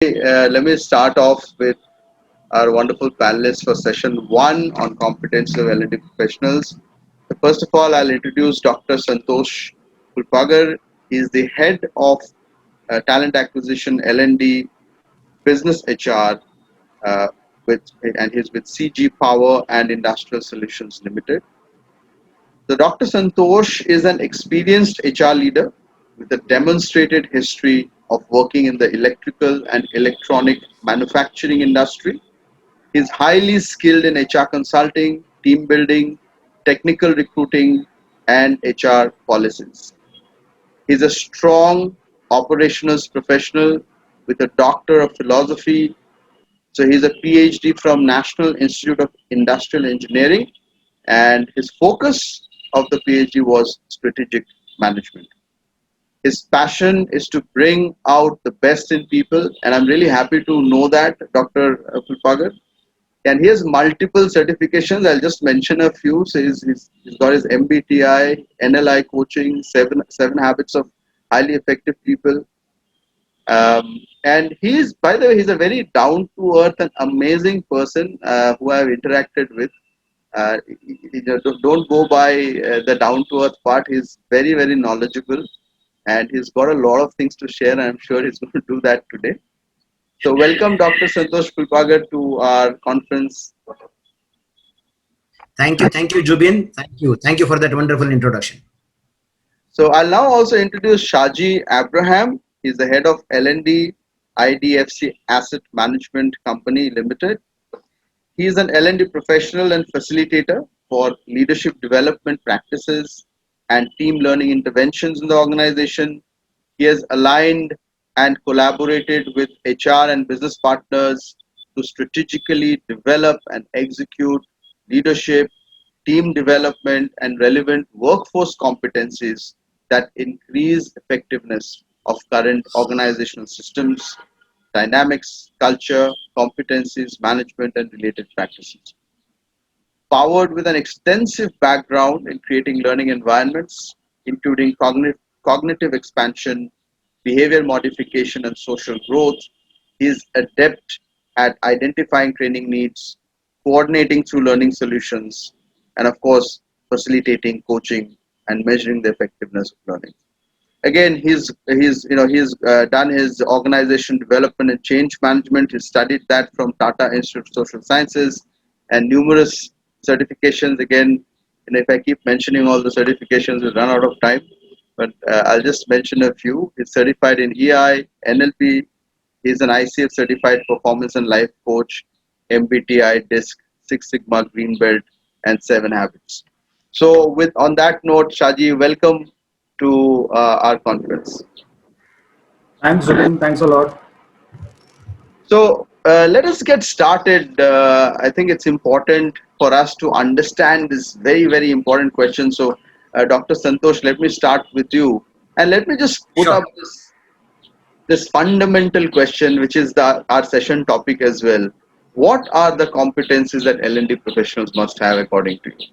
Let me start off with our wonderful panelists for session one on competency of L&D professionals. So first of all, I'll introduce Dr. Santosh Kulpagar. He is the head of talent acquisition L&D business HR, uh, and he's with CG Power and Industrial Solutions Limited. So Dr. Santosh is an experienced HR leader with a demonstrated history of working in the electrical and electronic manufacturing industry. He is highly skilled in HR consulting, team building, technical recruiting, and HR policies. He is a strong operations professional with a Doctor of Philosophy. So he's a PhD from National Institute of Industrial Engineering, and his focus of the PhD was strategic management. His passion is to bring out the best in people, and I'm really happy to know that, Dr. Kulpagar. And he has multiple certifications. I'll just mention a few. So he's got his MBTI, NLI coaching, seven habits of highly effective people. And he's, by the way, he's a very down to earth and amazing person who I've interacted with. Don't go by the down to earth part. He's very, very knowledgeable, and he's got a lot of things to share. And I'm sure he's going to do that today. So welcome Dr. Santosh Kulpagar to our conference. Thank you, Jubin. Thank you for that wonderful introduction. So I'll now also introduce Shaji Abraham. He's the head of L&D IDFC Asset Management Company Limited. He is an L&D professional and facilitator for leadership development practices and team learning interventions in the organization. He has aligned and collaborated with HR and business partners to strategically develop and execute leadership, team development, and relevant workforce competencies that increase effectiveness of current organizational systems, dynamics, culture, competencies, management, and related practices. Powered with an extensive background in creating learning environments, including cognitive expansion, behavior modification, and social growth, he is adept at identifying training needs, coordinating through learning solutions, and of course, facilitating coaching and measuring the effectiveness of learning. Again, he's done his organization development and change management. He studied that from Tata Institute of Social Sciences and numerous certifications. Again, and if I keep mentioning all the certifications, we'll run out of time. But I'll just mention a few. He's certified in EI, NLP. He's an ICF certified performance and life coach, MBTI, DISC, Six Sigma Green Belt, and 7 Habits. So, with on that note, Shaji, welcome to our conference. Thanks, Zubin. Thanks a lot. So let us get started. I think it's important for us to understand this very, very important question. So, Dr. Santosh, let me start with you, and let me just put Sure. up this fundamental question, which is our session topic as well. What are the competencies that L&D professionals must have, according to you?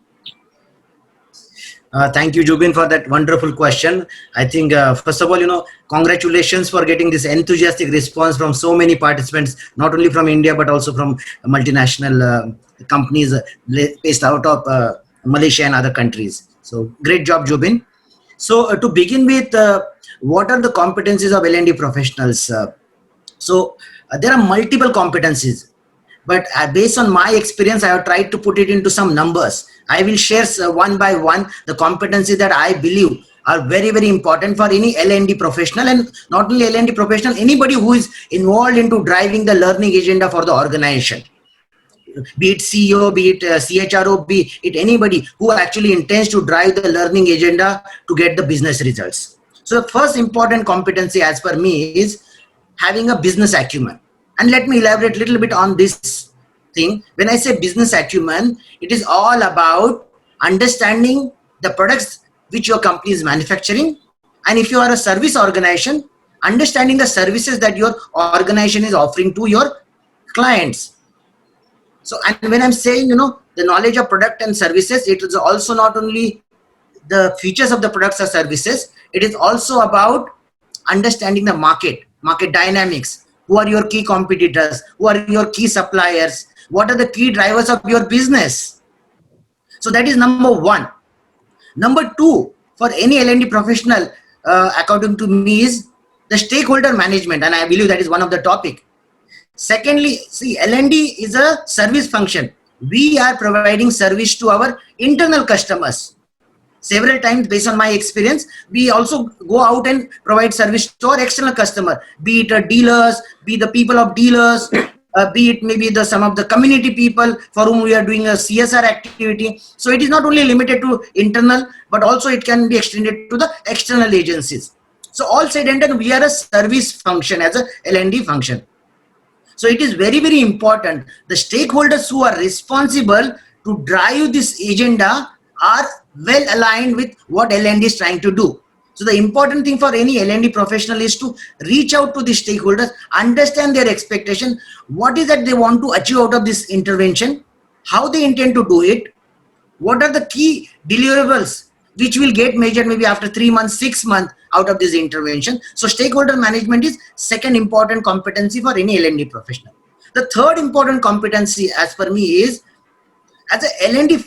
Thank you, Jubin, for that wonderful question. I think, first of all, congratulations for getting this enthusiastic response from so many participants, not only from India, but also from multinational companies based out of Malaysia and other countries. So, great job, Jubin. So, to begin with, what are the competencies of L&D professionals? There are multiple competencies, but based on my experience, I have tried to put it into some numbers. I will share one by one the competencies that I believe are very, very important for any L&D professional, and not only L&D professional, anybody who is involved into driving the learning agenda for the organization. Be it CEO, be it CHRO, be it anybody who actually intends to drive the learning agenda to get the business results. So the first important competency as per me is having a business acumen. And let me elaborate a little bit on this thing. When I say business acumen, it is all about understanding the products which your company is manufacturing. And if you are a service organization, understanding the services that your organization is offering to your clients. So, and when I'm saying, the knowledge of product and services, it is also not only the features of the products or services, it is also about understanding the market dynamics, Who are your key competitors? Who are your key suppliers? What are the key drivers of your business? So that is number one. Number two, for any L&D professional, according to me, is the stakeholder management, and I believe that is one of the topic. Secondly, see, L&D is a service function. We are providing service to our internal customers. Several times, based on my experience, we also go out and provide service to our external customer, be it dealers, be the people of dealers, be it maybe some of the community people for whom we are doing a CSR activity. So it is not only limited to internal, but also it can be extended to the external agencies. So all said and done, we are a service function as a L&D function. So it is very, very important. The stakeholders who are responsible to drive this agenda are well aligned with what L&D is trying to do. So the important thing for any L&D professional is to reach out to the stakeholders, understand their expectation, what is that they want to achieve out of this intervention, how they intend to do it, what are the key deliverables which will get measured maybe after 3 months, 6 months out of this intervention. So stakeholder management is second important competency for any L&D professional. The third important competency as per me is, as a L&D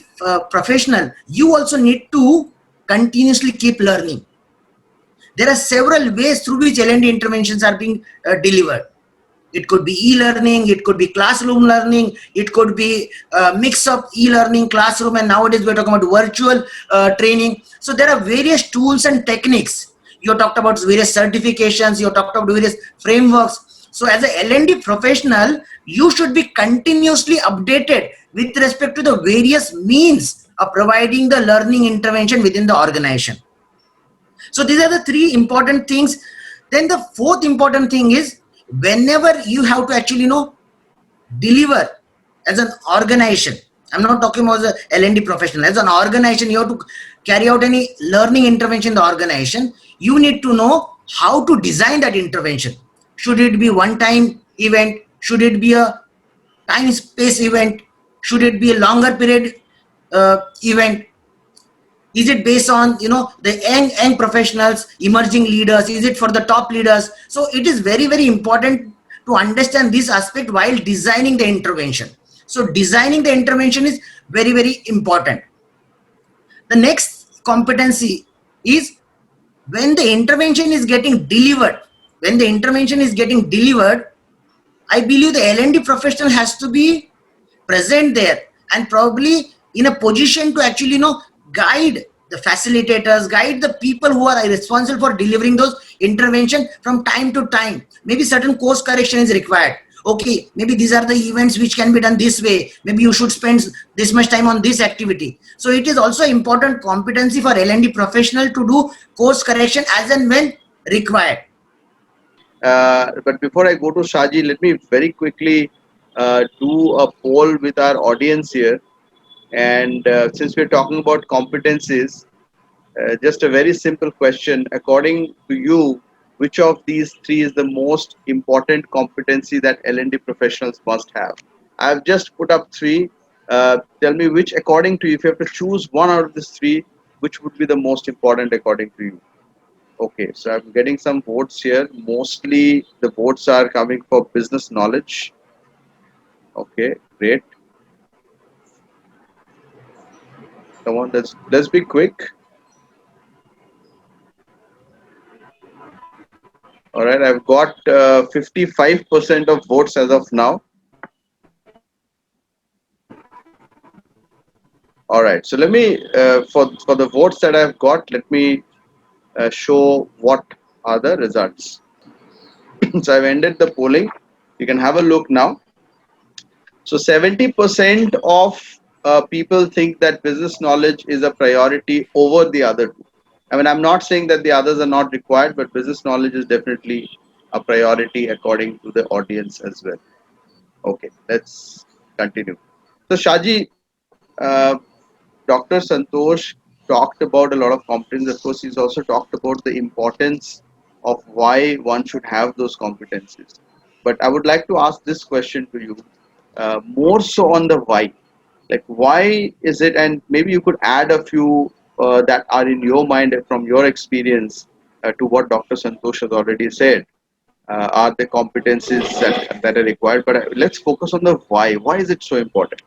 professional, you also need to continuously keep learning. There are several ways through which L&D interventions are being delivered. It could be e-learning, it could be classroom learning, it could be a mix of e-learning, classroom, and nowadays we're talking about virtual training. So there are various tools and techniques. You talked about various certifications, you talked about various frameworks. So as a L&D professional, you should be continuously updated with respect to the various means of providing the learning intervention within the organization. So these are the three important things. Then the fourth important thing is, whenever you have to actually deliver as an organization, I'm not talking about the L&D professional, as an organization, you have to carry out any learning intervention in the organization, you need to know how to design that intervention. Should it be one-time event? Should it be a time-space event? Should it be a longer period event? Is it based on the young professionals, emerging leaders? Is it for the top leaders? So it is very, very important to understand this aspect while designing the intervention. So designing the intervention is very, very important. The next competency is, when the intervention is getting delivered, I believe the L&D professional has to be present there and probably in a position to actually guide the facilitators, guide the people who are responsible for delivering those intervention from time to time. Maybe certain course correction is required. Okay, maybe these are the events which can be done this way. Maybe you should spend this much time on this activity. So it is also important competency for L&D professional to do course correction as and when required. But before I go to Shaji, let me very quickly do a poll with our audience here. And since we're talking about competencies, just a very simple question. According to you, which of these three is the most important competency that L&D professionals must have? I've just put up three. Tell me which, according to you, if you have to choose one out of these three, which would be the most important according to you? Okay, so I'm getting some votes here. Mostly the votes are coming for business knowledge. Okay, great. Come on, let's be quick. All right, I've got 55% of votes as of now. All right, so let me for the votes that I've got, let me show what are the results. So I've ended the polling. You can have a look now. So 70% of people think that business knowledge is a priority over the other two. I mean, I'm not saying that the others are not required, but business knowledge is definitely a priority according to the audience as well. Okay, let's continue. So Shaji, Dr. Santosh talked about a lot of competencies. Of course, he's also talked about the importance of why one should have those competencies. But I would like to ask this question to you, more so on the why. Like, why is it, and maybe you could add a few that are in your mind from your experience to what Dr. Santosh has already said. are the competencies that are required. But let's focus on the why. Why is it so important?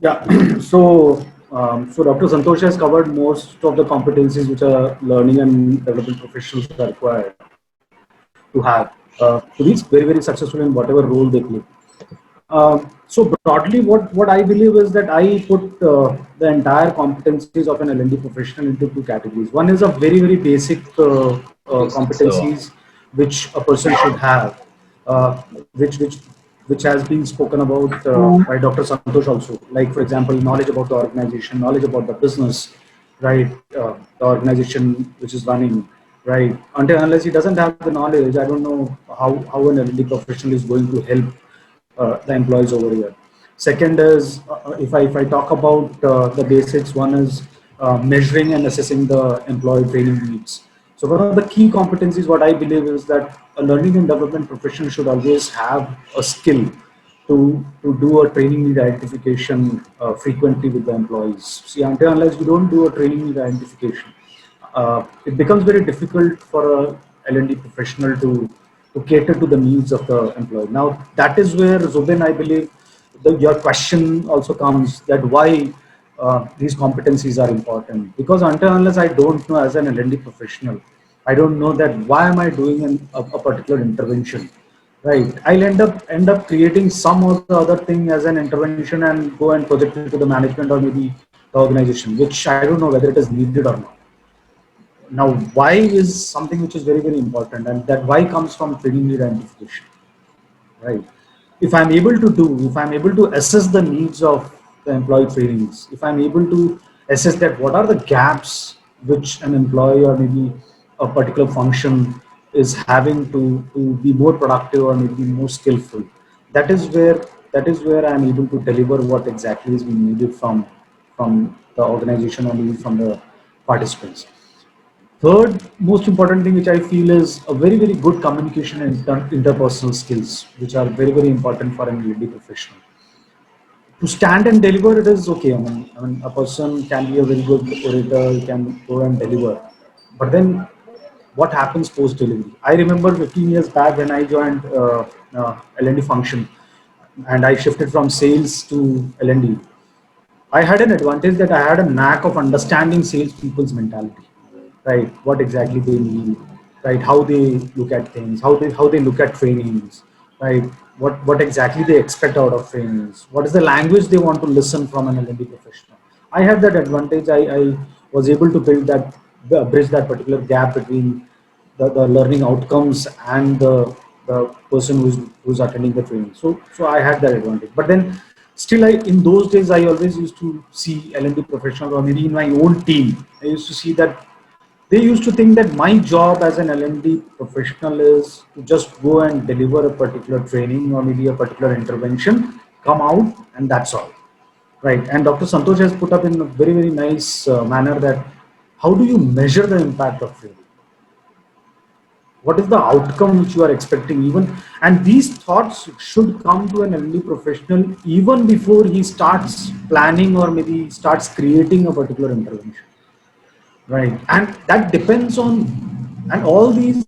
Yeah. So Dr. Santosh has covered most of the competencies which are learning and development professionals are required to have to be very, very successful in whatever role they play. So broadly, what I believe is that I put the entire competencies of an L&D professional into two categories. One is a very, very basic competencies which a person should have, uh, which which which has been spoken about by Dr. Santosh also. Like for example, knowledge about the organization, knowledge about the business, right? The organization which is running, right? Unless he doesn't have the knowledge, I don't know how an L&D professional is going to help the employees over here. Second is if I talk about the basics, one is measuring and assessing the employee training needs. So one of the key competencies, what I believe, is that a learning and development professional should always have a skill to do a training need identification frequently with the employees. See, until unless you don't do a training need identification, it becomes very difficult for a L&D professional to cater to the needs of the employee. Now, that is where, Zubin, I believe, your question also comes, that why these competencies are important. Because until unless I don't know as an L&D professional, I don't know that why am I doing a particular intervention, right? I'll end up creating some or the other thing as an intervention and go and project it to the management or maybe the organization, which I don't know whether it is needed or not. Now, why is something which is very, very important, and that why comes from training need identification, right? If I'm able to assess the needs of the employee trainings, if I'm able to assess that what are the gaps which an employee or maybe a particular function is having to be more productive or maybe more skillful, that is where I'm able to deliver what exactly is being needed from the organization or maybe from the participants. Third most important thing which I feel is a very, very good communication and interpersonal skills, which are very, very important for an LD professional. To stand and deliver, it is okay. I mean, a person can be a very good orator, he can go and deliver. But then what happens post delivery? I remember 15 years back when I joined L&D function and I shifted from sales to L&D. I had an advantage that I had a knack of understanding salespeople's mentality, right? What exactly they need, right? How they look at things, how they look at trainings, right? What exactly they expect out of trainings. What is the language they want to listen from an L&D professional? I had that advantage. I was able to build that bridge that particular gap between the learning outcomes and the person who's attending the training. So I had that advantage. But then still, in those days I always used to see L&D professionals, or maybe in my own team, I used to see that they used to think that my job as an L&D professional is to just go and deliver a particular training or maybe a particular intervention, come out, and that's all. Right. And Dr. Santosh has put up in a very, very nice manner that how do you measure the impact of training? What is the outcome which you are expecting? Even, and these thoughts should come to an L&D professional even before he starts planning or maybe starts creating a particular intervention, right? And that depends on, and all these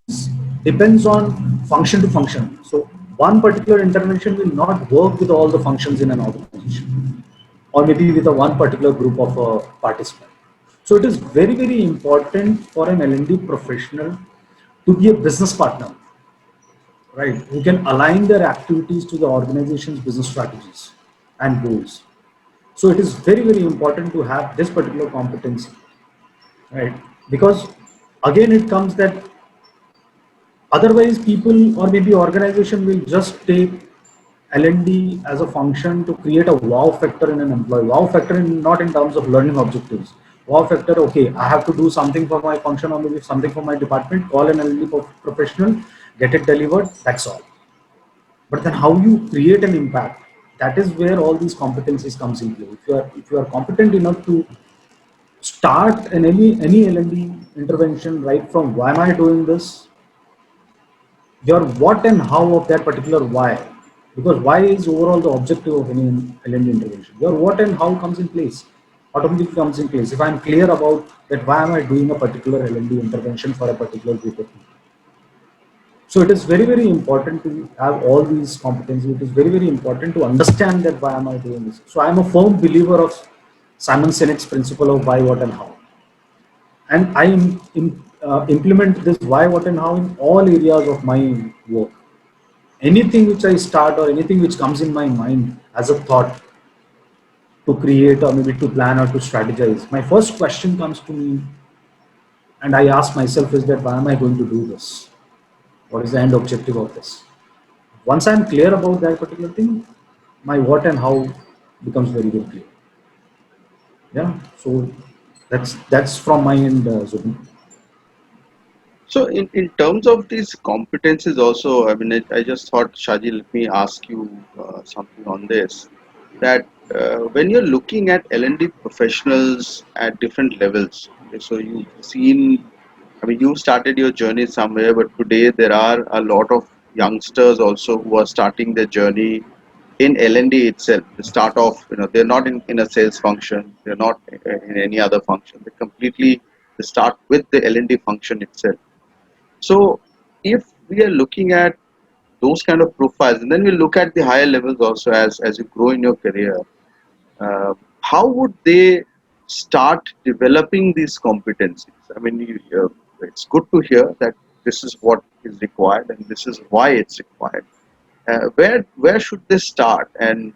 depends on function to function. So one particular intervention will not work with all the functions in an organization, or maybe with a one particular group of participants. So it is very, very important for an L&D professional to be a business partner, right? Who can align their activities to the organization's business strategies and goals. So it is very, very important to have this particular competency, right? Because again, it comes that otherwise people or maybe organization will just take L&D as a function to create a wow factor in an employee. Wow factor in, not in terms of learning objectives. Wow factor, okay, I have to do something for my function or maybe something for my department, call an L&D professional, get it delivered, that's all. But then how you create an impact, that is where all these competencies comes in play. If you are competent enough to start any L&D intervention right from why am I doing this, your what and how of that particular why, because why is overall the objective of any L&D intervention. Your what and how comes in place, automatically comes in place if I'm clear about that why am I doing a particular L&D intervention for a particular group of people. So it is very, very important to have all these competencies. It is very, very important to understand that why am I doing this. So I am a firm believer of Simon Sinek's principle of why, what, and how, and I implement this why, what, and how in all areas of my work. Anything which I start or anything which comes in my mind as a thought to create or maybe to plan or to strategize, my first question comes to me, and I ask myself is that why am I going to do this? What is the end objective of this? Once I'm clear about that particular thing, my what and how becomes very, very clear. Yeah. So that's from my end, Zubin. So in terms of these competencies also, I mean, I just thought, Shaji, let me ask you something on this. That when you're looking at L&D professionals at different levels, okay, so you've seen, I mean, you started your journey somewhere, but today there are a lot of youngsters also who are starting their journey in L&D itself. They start off, they're not in a sales function, they're not in any other function. They start with the L&D function itself. So if we are looking at those kind of profiles, and then we look at the higher levels also as you grow in your career, how would they start developing these competencies? I mean, it's good to hear that this is what is required and this is why it's required. Where should they start, and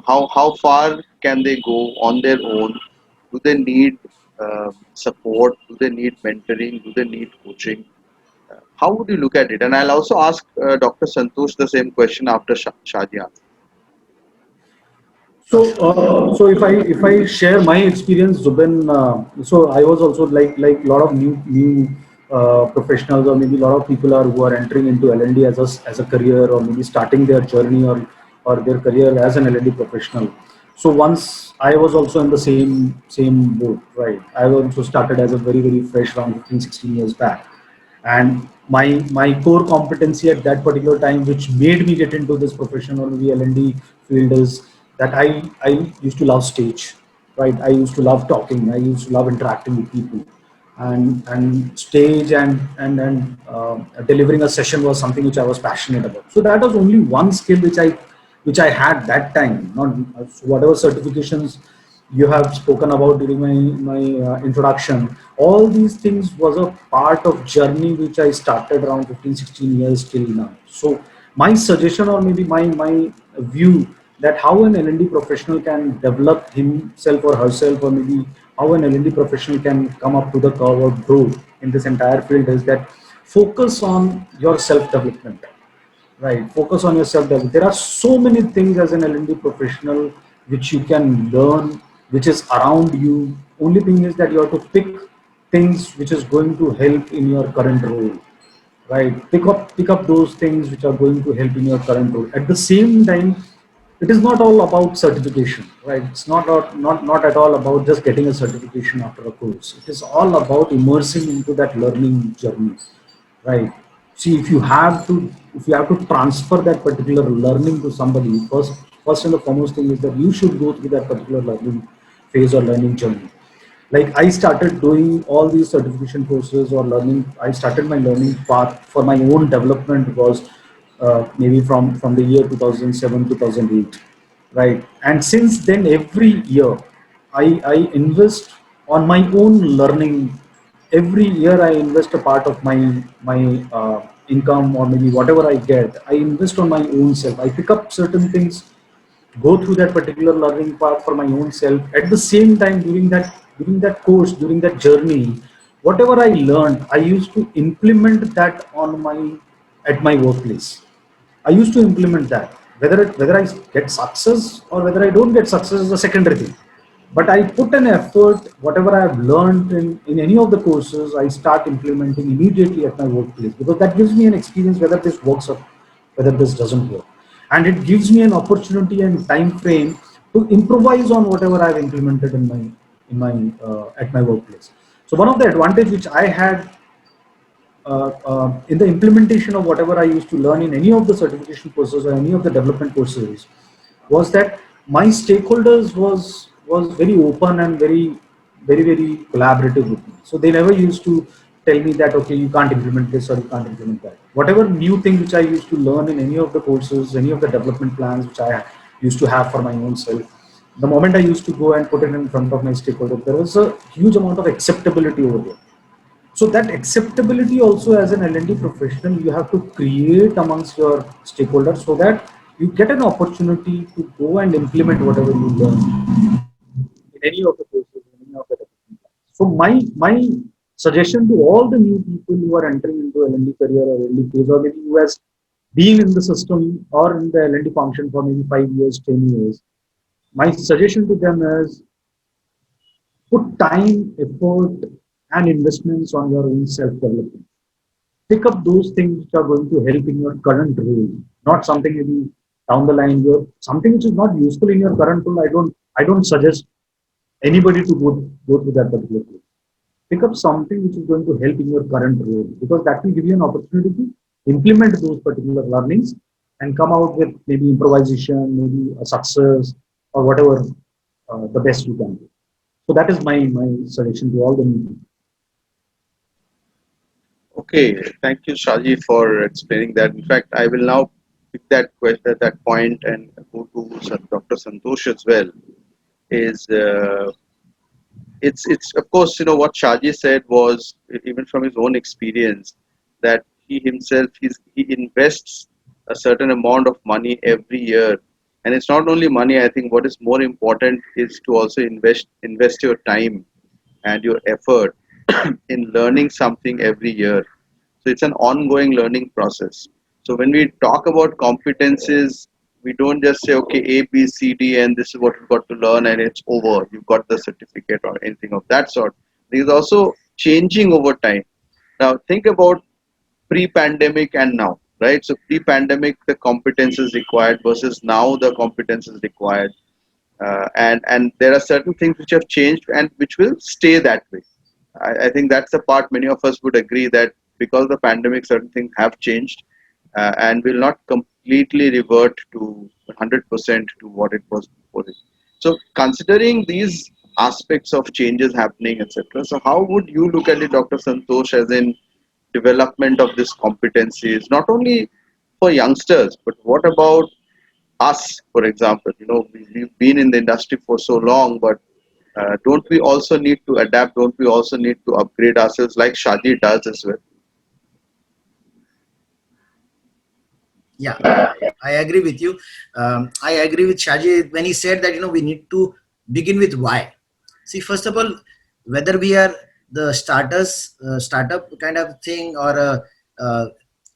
how far can they go on their own? Do they need support? Do they need mentoring? Do they need coaching? How would you look at it? And I'll also ask Dr. Santosh the same question after Shahji answers. So, so if I share my experience, Zubin, so I was also like a lot of new professionals, or maybe a lot of people are who are entering into L&D as a career, or maybe starting their journey or their career as an L&D professional. So once I was also in the same boat, right? I also started as a very fresh, around 15, 16 years back, and my core competency at that particular time, which made me get into this professional L&D field, is that I used to love stage, right? I used to love talking. I used to love interacting with people, and stage and delivering a session was something which I was passionate about. So that was only one skill which I had that time. Not whatever certifications you have spoken about during my introduction. All these things was a part of journey which I started around 15, 16 years till now. So my suggestion, or maybe my view, that how an L&D professional can develop himself or herself, or maybe how an L&D professional can come up to the curve or grow in this entire field, is that focus on your self development. Right. Focus on yourself. There are so many things as an L&D professional which you can learn, which is around you. Only thing is that you have to pick things which is going to help in your current role. Right. Pick up those things which are going to help in your current role. At the same time, it is not all about certification, right? It's not at all about just getting a certification after a course. It is all about immersing into that learning journey, right? See, if you have to transfer that particular learning to somebody, first and the foremost thing is that you should go through that particular learning phase or learning journey. Like, I started doing all these certification courses or learning. I started my learning path for my own development was maybe from the year 2007, 2008, right? And since then, every year I invest on my own learning. Every year I invest a part of my income, or maybe whatever I get, I invest on my own self. I pick up certain things, go through that particular learning path for my own self. At the same time, during that course, during that journey, whatever I learned, I used to implement that on my at my workplace. I used to implement that. Whether I get success or whether I don't get success is a secondary thing. But I put an effort. Whatever I have learned in any of the courses, I start implementing immediately at my workplace, because that gives me an experience whether this works or whether this doesn't work, and it gives me an opportunity and time frame to improvise on whatever I've implemented in my at my workplace. So one of the advantage which I had in the implementation of whatever I used to learn in any of the certification courses or any of the development courses was that my stakeholders was very open and very collaborative with me. So they never used to tell me that, okay, you can't implement this or you can't implement that. Whatever new thing which I used to learn in any of the courses, any of the development plans which I used to have for my own self, the moment I used to go and put it in front of my stakeholder, there was a huge amount of acceptability over there. So that acceptability also as an L&D professional, you have to create amongst your stakeholders so that you get an opportunity to go and implement whatever you learn in any of the courses, in any of the development plans. So my suggestion to all the new people who are entering into L&D career or L&D phase, or maybe who has been in the system or in the L&D function for maybe 5 years, 10 years, my suggestion to them is put time, effort, and investments on your own self-development. Pick up those things which are going to help in your current role, not something maybe down the line. Something which is not useful in your current role. I don't suggest anybody to go through that particular role. Pick up something which is going to help in your current role, because that will give you an opportunity to implement those particular learnings and come out with maybe improvisation, maybe a success, or whatever the best you can do. So that is my suggestion to all the new people. Okay, thank you, Shaji, for explaining that. In fact, I will now pick that question, that point, and go to Dr. Santosh as well. Is it's of course, what Shaji said was, even from his own experience, that he himself he invests a certain amount of money every year, and it's not only money. I think what is more important is to also invest your time and your effort in learning something every year. So it's an ongoing learning process. So when we talk about competencies, we don't just say, okay, A, B, C, D, and this is what you've got to learn and it's over. You've got the certificate or anything of that sort. It is also changing over time. Now think about pre-pandemic and now, right? So pre-pandemic, the competences required versus now the competences required. And there are certain things which have changed and which will stay that way. I think that's the part many of us would agree that because of the pandemic, certain things have changed and will not completely revert to 100% to what it was before it. So, considering these aspects of changes happening, etc., so how would you look at it, Dr. Santosh, as in development of these competencies, not only for youngsters, but what about us, for example? We've been in the industry for so long, but don't we also need to adapt? Don't we also need to upgrade ourselves like Shaji does as well? Yeah, I agree with you. I agree with Shaji when he said that we need to begin with why. See, first of all, whether we are the startup kind of thing, or a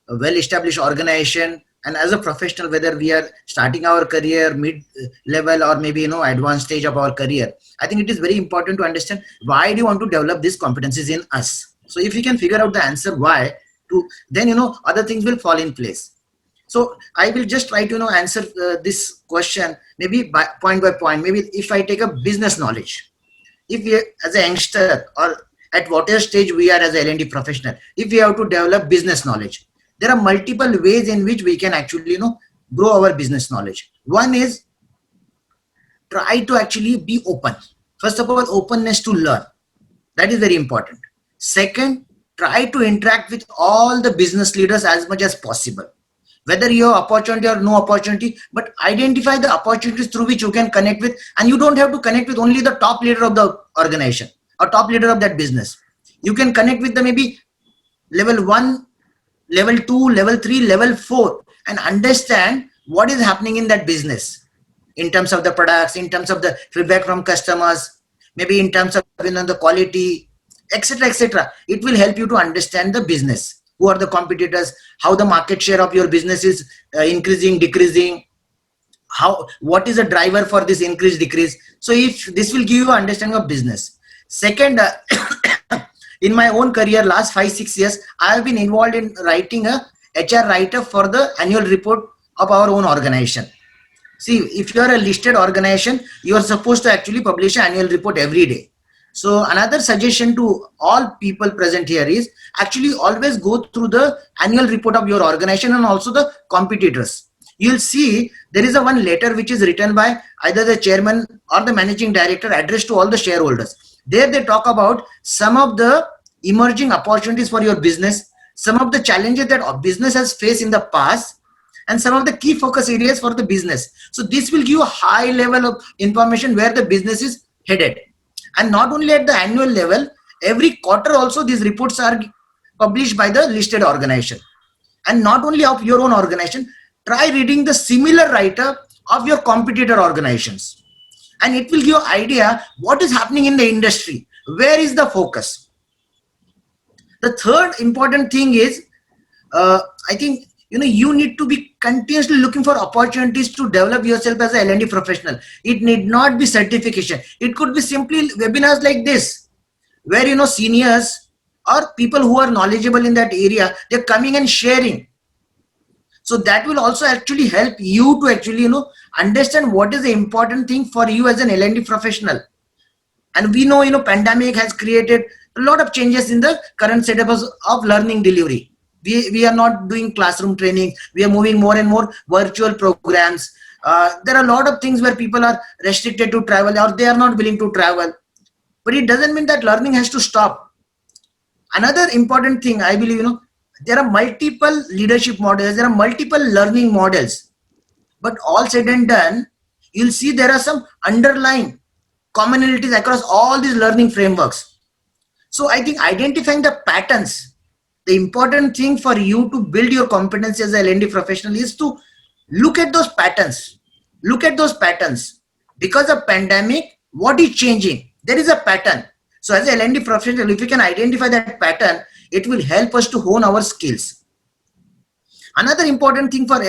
well-established organization, and as a professional, whether we are starting our career mid-level or maybe advanced stage of our career, I think it is very important to understand why do you want to develop these competencies in us. So if you can figure out the answer why, then other things will fall in place. So I will just try to answer this question maybe by point. Maybe if I take a business knowledge, if we as a youngster or at whatever stage we are as a L&D professional, if we have to develop business knowledge, there are multiple ways in which we can actually grow our business knowledge. One is try to actually be open. First of all, openness to learn. That is very important. Second, try to interact with all the business leaders as much as possible. Whether you have opportunity or no opportunity, but identify the opportunities through which you can connect with, and you don't have to connect with only the top leader of the organization or top leader of that business. You can connect with the maybe level 1, level 2, level 3, level 4, and understand what is happening in that business in terms of the products, in terms of the feedback from customers, maybe in terms of the quality, etc., etc. It will help you to understand the business. Who are the competitors? How the market share of your business is increasing, decreasing? What is the driver for this increase, decrease? So if this will give you understanding of business. Second, in my own career, last 5-6 years, I have been involved in writing a HR write-up for the annual report of our own organization. See, if you are a listed organization, you are supposed to actually publish an annual report every day. So another suggestion to all people present here is actually always go through the annual report of your organization and also the competitors. You'll see there is a one letter which is written by either the chairman or the managing director addressed to all the shareholders. There they talk about some of the emerging opportunities for your business, some of the challenges that a business has faced in the past, and some of the key focus areas for the business. So this will give you a high level of information where the business is headed. And not only at the annual level, every quarter also these reports are published by the listed organization. And not only of your own organization, try reading the similar write-up of your competitor organizations. And it will give you an idea what is happening in the industry, where is the focus. The third important thing is, I think, you need to be continuously looking for opportunities to develop yourself as a L&D professional. It need not be certification. It could be simply webinars like this, where, seniors or people who are knowledgeable in that area, they're coming and sharing. So that will also actually help you to actually, understand what is the important thing for you as an L&D professional. And we know, pandemic has created a lot of changes in the current setup of learning delivery. We are not doing classroom training. We are moving more and more virtual programs. There are a lot of things where people are restricted to travel or they are not willing to travel. But it doesn't mean that learning has to stop. Another important thing, I believe, there are multiple leadership models. There are multiple learning models. But all said and done, you'll see there are some underlying commonalities across all these learning frameworks. So I think identifying the patterns, the important thing for you to build your competency as an L&D professional is to look at those patterns. Look at those patterns. Because of pandemic, what is changing? There is a pattern. So as an L&D professional, if we can identify that pattern, it will help us to hone our skills. Another important thing for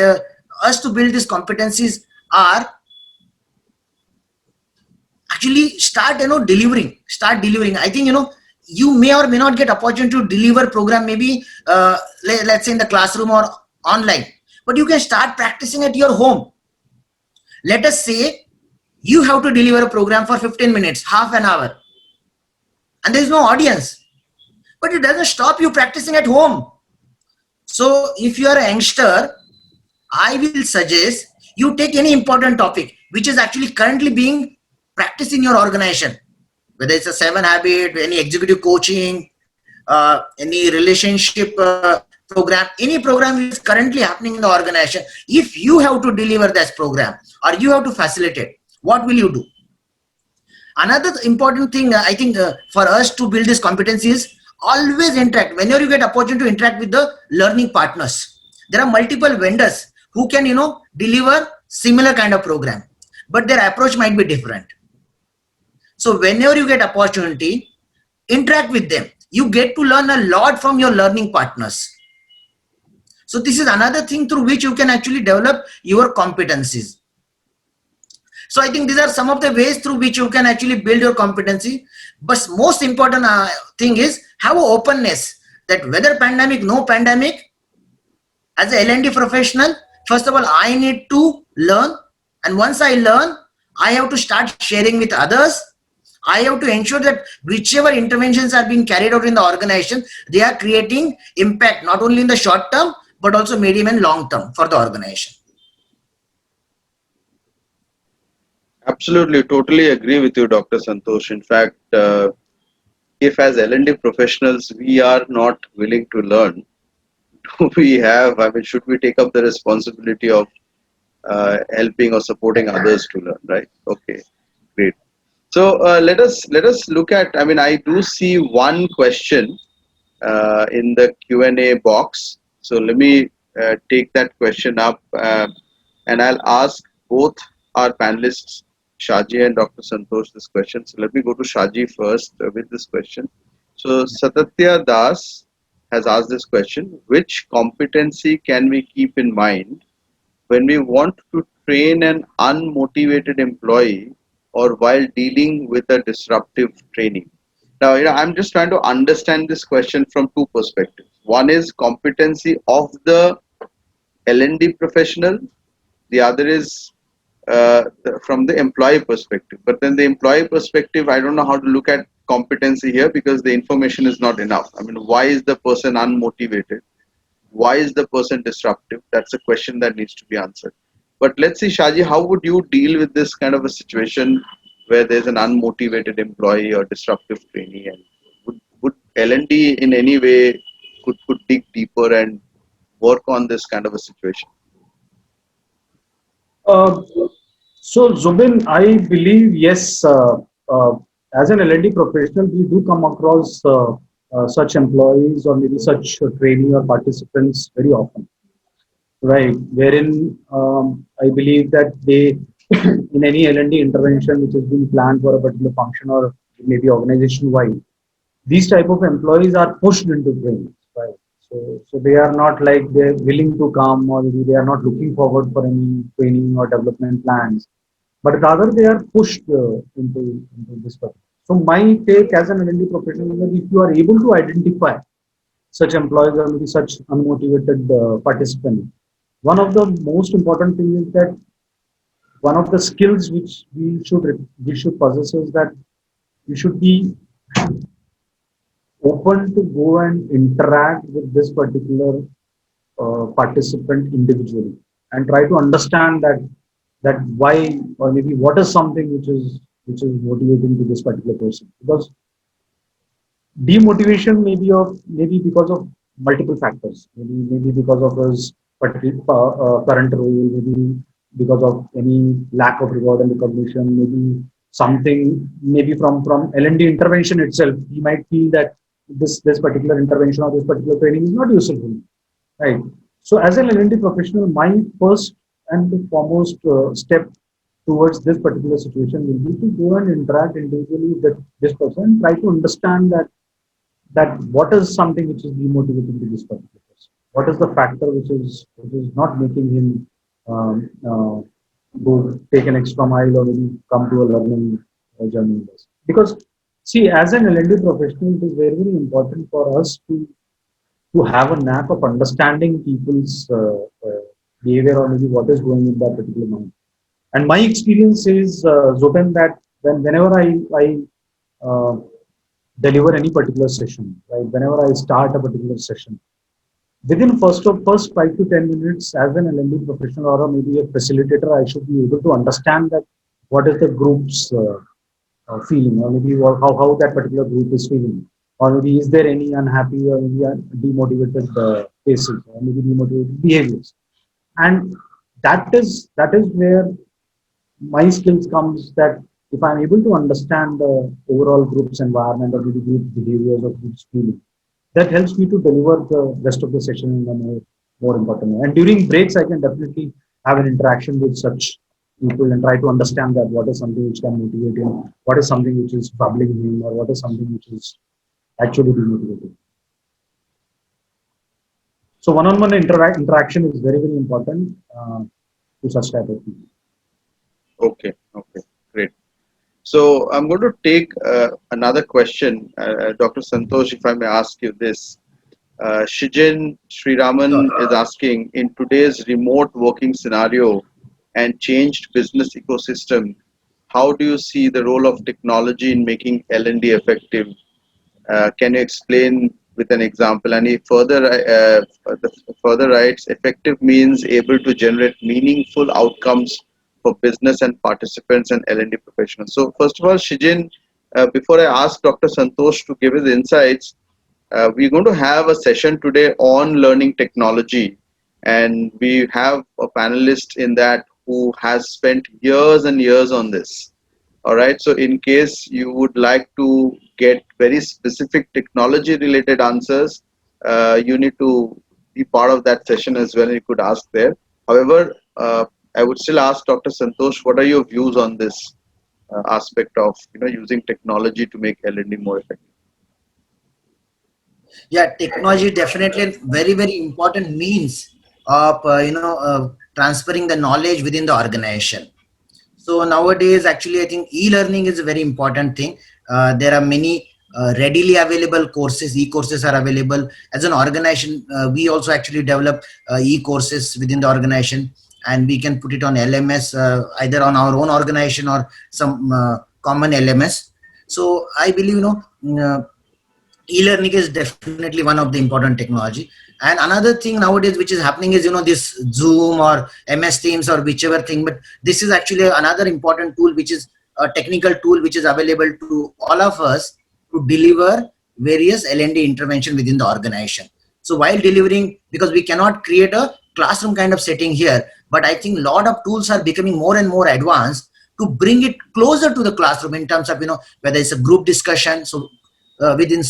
us to build these competencies are actually start delivering. I think you may or may not get opportunity to deliver program, maybe let's say in the classroom or online, but you can start practicing at your home. Let us say you have to deliver a program for 15 minutes, half an hour, and there is no audience, but it doesn't stop you practicing at home. So if you are a youngster, I will suggest you take any important topic which is actually currently being practiced in your organization, whether it's a 7 habit, any executive coaching, any relationship program, any program is currently happening in the organization. If you have to deliver this program or you have to facilitate, what will you do? Another important thing, I think, for us to build this competency is always interact. Whenever you get opportunity to interact with the learning partners, there are multiple vendors who can, deliver similar kind of program, but their approach might be different. So whenever you get opportunity, interact with them. You get to learn a lot from your learning partners. So this is another thing through which you can actually develop your competencies. So I think these are some of the ways through which you can actually build your competency. But most important thing is have an openness that whether pandemic, no pandemic, as an L&D professional, first of all, I need to learn. And once I learn, I have to start sharing with others. I have to ensure that whichever interventions are being carried out in the organization, they are creating impact, not only in the short term, but also medium and long term for the organization. Absolutely, totally agree with you, Dr. Santosh. In fact, if as L&D professionals we are not willing to learn, should we take up the responsibility of helping or supporting others to learn, right? Okay, great. So let us look at, I do see one question in the Q&A box. So let me take that question up and I'll ask both our panelists, Shaji and Dr. Santosh, this question. So let me go to Shaji first with this question. So Satatya Das has asked this question: which competency can we keep in mind when we want to train an unmotivated employee or while dealing with a disruptive training? Now, I'm just trying to understand this question from two perspectives. One is competency of the L&D professional. The other is from the employee perspective. But then the employee perspective, I don't know how to look at competency here because the information is not enough. Why is the person unmotivated? Why is the person disruptive? That's a question that needs to be answered. But let's see, Shaji, how would you deal with this kind of a situation where there's an unmotivated employee or disruptive trainee? And L&D in any way could dig deeper and work on this kind of a situation? Uh, so Zubin, I believe yes. Uh, as an L&D professional, we do come across such employees or maybe such trainee or participants very often, right? Wherein I believe that they, in any L&D intervention which has been planned for a particular function or maybe organization wide, these type of employees are pushed into training, right? So they are not like they're willing to come or maybe they are not looking forward for any training or development plans, but rather they are pushed into this particular. So my take as an L&D professional is that if you are able to identify such employees or maybe such unmotivated participants, one of the most important things is that one of the skills which we should possess is that we should be open to go and interact with this particular participant individually and try to understand that why or maybe what is something which is motivating to this particular person, because demotivation may be of maybe because of multiple factors, maybe because of his current role, maybe because of any lack of reward and recognition, maybe something, maybe from L&D intervention itself he might feel that this particular intervention or this particular training is not useful for me, right? So as an L&D professional, my first and the foremost step towards this particular situation will be to go and interact individually with this person and try to understand that what is something which is demotivating to this particular person? What is the factor which is not making him go take an extra mile or maybe come to a learning journey? Because see, as an L&D professional, it is very very important for us to have a knack of understanding people's behavior or maybe what is going in that particular mind. And my experience is, Zubin, that whenever I uh, deliver any particular session, right? Whenever I start a particular session, within first 5 to 10 minutes, as an L&D professional or maybe a facilitator, I should be able to understand that what is the group's feeling, or maybe how that particular group is feeling, or maybe is there any unhappy or maybe demotivated faces or maybe demotivated behaviors, and that is where my skills comes, that if I'm able to understand the overall group's environment or the group behaviors or group's feeling, that helps me to deliver the rest of the session in a more important way. And during breaks, I can definitely have an interaction with such people and try to understand that what is something which can motivate him, what is something which is troubling him, or what is something which is actually demotivating. So one-on-one interaction is very, very important to such type of people. Okay, okay, great. So I'm going to take another question, Dr. Santosh, if I may ask you this. Shijin Sriraman is asking, in today's remote working scenario and changed business ecosystem, how do you see the role of technology in making L&D effective? Can you explain with an example? And he further writes, effective means able to generate meaningful outcomes for business and participants and L&D professionals. So first of all, Shijin, before I ask Dr. Santosh to give his insights, we're going to have a session today on learning technology, and we have a panelist in that who has spent years and years on this. All right. So in case you would like to get very specific technology related answers, you need to be part of that session as well. You could ask there. However, I would still ask Dr. Santosh, what are your views on this aspect of using technology to make L&D more effective? Yeah, technology definitely a very very important means of transferring the knowledge within the organization. So nowadays, actually, I think e-learning is a very important thing. There are many readily available courses. E-courses are available. As an organization, we also actually develop e-courses within the organization, and we can put it on LMS, either on our own organization or some common LMS. So I believe, e-learning is definitely one of the important technology. And another thing nowadays which is happening is this Zoom or MS Teams or whichever thing, but this is actually another important tool, which is a technical tool which is available to all of us to deliver various L&D intervention within the organization. So while delivering, because we cannot create a classroom kind of setting here, but I think a lot of tools are becoming more and more advanced to bring it closer to the classroom in terms of, whether it's a group discussion. So within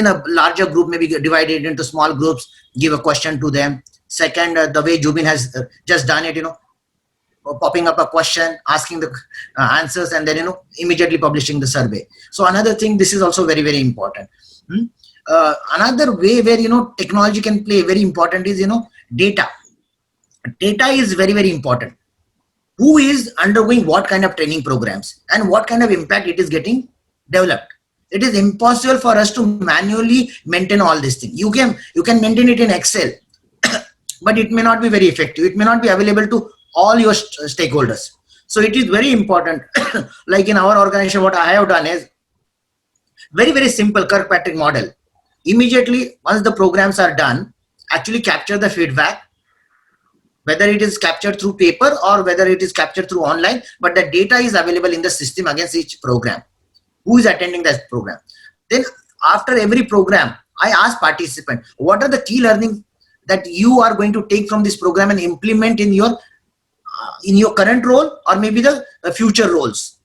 a larger group, maybe divided into small groups, give a question to them. Second, the way Jubin has just done it, popping up a question, asking the answers, and then immediately publishing the survey. So another thing, this is also very, very important. Another way where technology can play very important is data. Data is very, very important. Who is undergoing what kind of training programs and what kind of impact it is getting developed. It is impossible for us to manually maintain all these things. You can maintain it in Excel, but it may not be very effective. It may not be available to all your stakeholders. So it is very important. Like in our organization, what I have done is very, very simple Kirkpatrick model. Immediately, once the programs are done, actually capture the feedback, whether it is captured through paper or whether it is captured through online, but the data is available in the system against each program. Who is attending that program? Then after every program, I ask participant, what are the key learnings that you are going to take from this program and implement in your current role or maybe the future roles?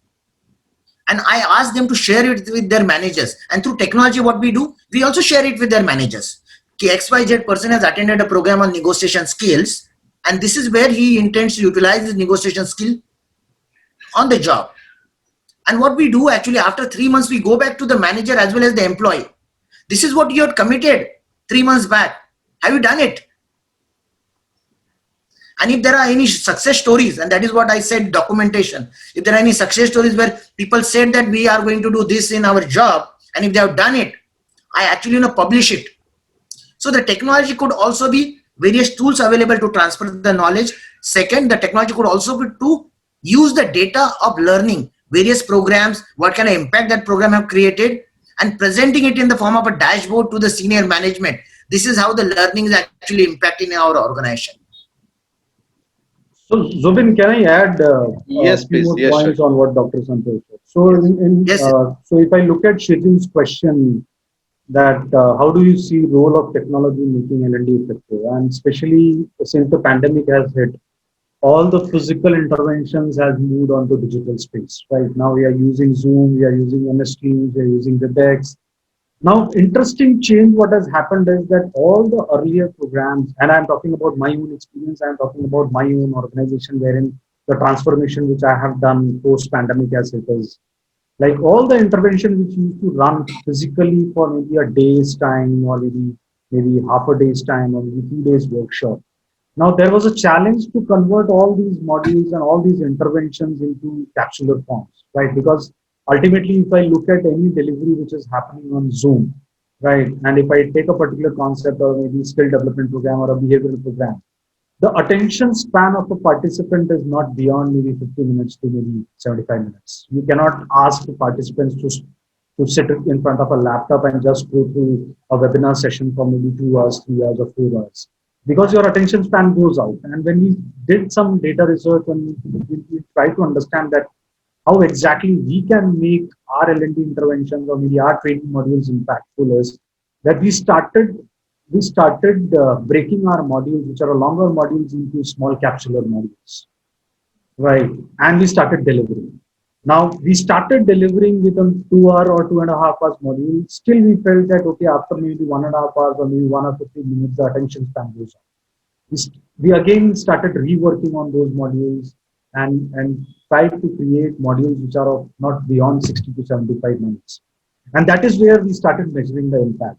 And I ask them to share it with their managers. And through technology, what we do, we also share it with their managers. XYZ person has attended a program on negotiation skills, and this is where he intends to utilize his negotiation skill on the job. And what we do actually, after 3 months, we go back to the manager as well as the employee. This is what you had committed 3 months back. Have you done it? And if there are any success stories, and that is what I said, documentation. If there are any success stories where people said that we are going to do this in our job, and if they have done it, I actually publish it. So the technology could also be various tools available to transfer the knowledge. Second, the technology could also be to use the data of learning, various programs, what kind of impact that program have created, and presenting it in the form of a dashboard to the senior management. This is how the learning is actually impacting our organization. So, Zubin, can I add yes, a few please. more Yes, points sure. on what Dr. Santosh said? So, Yes. So if I look at Shijin's question, that how do you see role of technology in making L&D effective? And especially since the pandemic has hit, all the physical interventions has moved on to digital space. Right now, we are using Zoom, we are using MS Teams, we are using WebEx. Now, interesting change what has happened is that all the earlier programs, and I'm talking about my own experience, I'm talking about my own organization wherein the transformation which I have done post-pandemic as it is, like all the intervention which used to run physically for maybe a day's time or maybe half a day's time or maybe 2 days workshop. Now there was a challenge to convert all these modules and all these interventions into capsular forms, right? Because ultimately, if I look at any delivery which is happening on Zoom, right, and if I take a particular concept or maybe skill development program or a behavioral program, the attention span of a participant is not beyond maybe 50 minutes to maybe 75 minutes. You cannot ask the participants to sit in front of a laptop and just go through a webinar session for maybe 2 hours, 3 hours, or 4 hours, because your attention span goes out. And when we did some data research and we try to understand that how exactly we can make our L&D interventions or maybe our training modules impactful is that we started breaking our modules, which are longer modules, into small capsular modules, right? And we started delivering. Now we started delivering with a 2 hour or 2.5 hours module. Still, we felt that okay, after maybe 1.5 hours or maybe 1 or 15 minutes, the attention span goes on. We again started reworking on those modules and tried to create modules which are of not beyond 60 to 75 minutes. And that is where we started measuring the impact.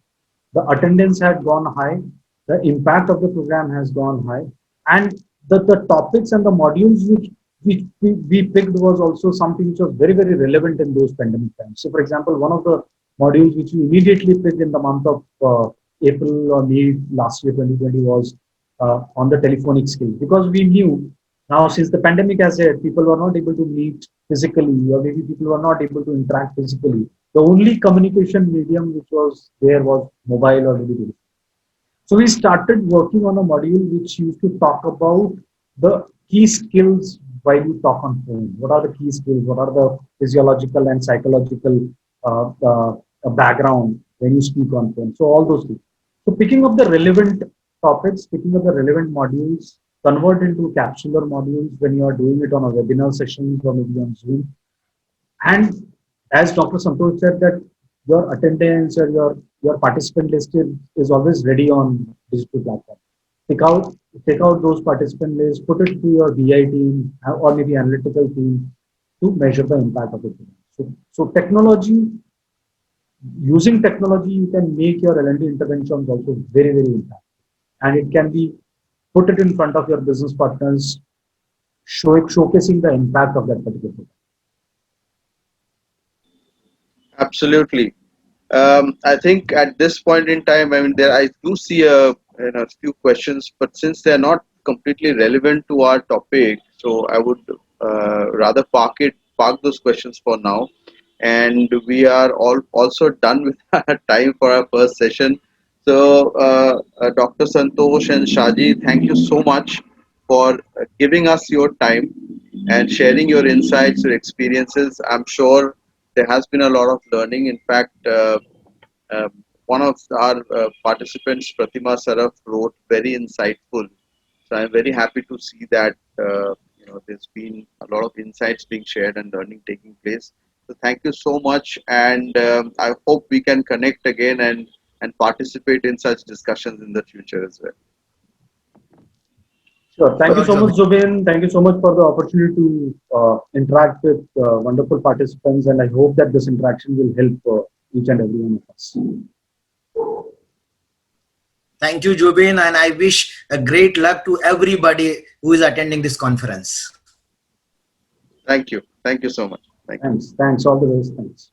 The attendance had gone high, the impact of the program has gone high, and the topics and the modules which we picked was also something which was very, very relevant in those pandemic times. So, for example, one of the modules which we immediately picked in the month of April or May last year, 2020, was on the telephonic skill, because we knew now since the pandemic has hit, people were not able to meet physically, or maybe people were not able to interact physically. The only communication medium which was there was mobile or video. So we started working on a module which used to talk about the key skills while you talk on phone. What are the key skills? What are the physiological and psychological background when you speak on phone. So all those things. So picking up the relevant topics, picking up the relevant modules, convert into capsular modules when you are doing it on a webinar session or maybe on Zoom. And as Dr. Santosh said, that your attendance or your participant list is always ready on digital platform. Take out take out those participant lists, put it to your BI team or maybe analytical team to measure the impact of it. So technology, using technology, you can make your L&D interventions also very, very impactful. And it can be put it in front of your business partners, showcasing the impact of that particular program. Absolutely. I think at this point in time, I mean, there I do see a few questions, but since they are not completely relevant to our topic, so I would rather park those questions for now. And we are all also done with our time for our first session. So, Dr. Santosh and Shaji, thank you so much for giving us your time and sharing your insights, your experiences. I'm sure there has been a lot of learning. In fact, uh, one of our participants, Pratima Saraf, wrote very insightful. So I'm very happy to see that there's been a lot of insights being shared and learning taking place. So thank you so much, and I hope we can connect again and participate in such discussions in the future as well. Sure. Thank you Sure, so much, Jobin. Zubin. Thank you so much for the opportunity to interact with wonderful participants, and I hope that this interaction will help each and every one of us. Thank you, Jobin, and I wish a great luck to everybody who is attending this conference. Thank you. Thank you so much. Thank you. Thanks. Thanks. All the best. Thanks.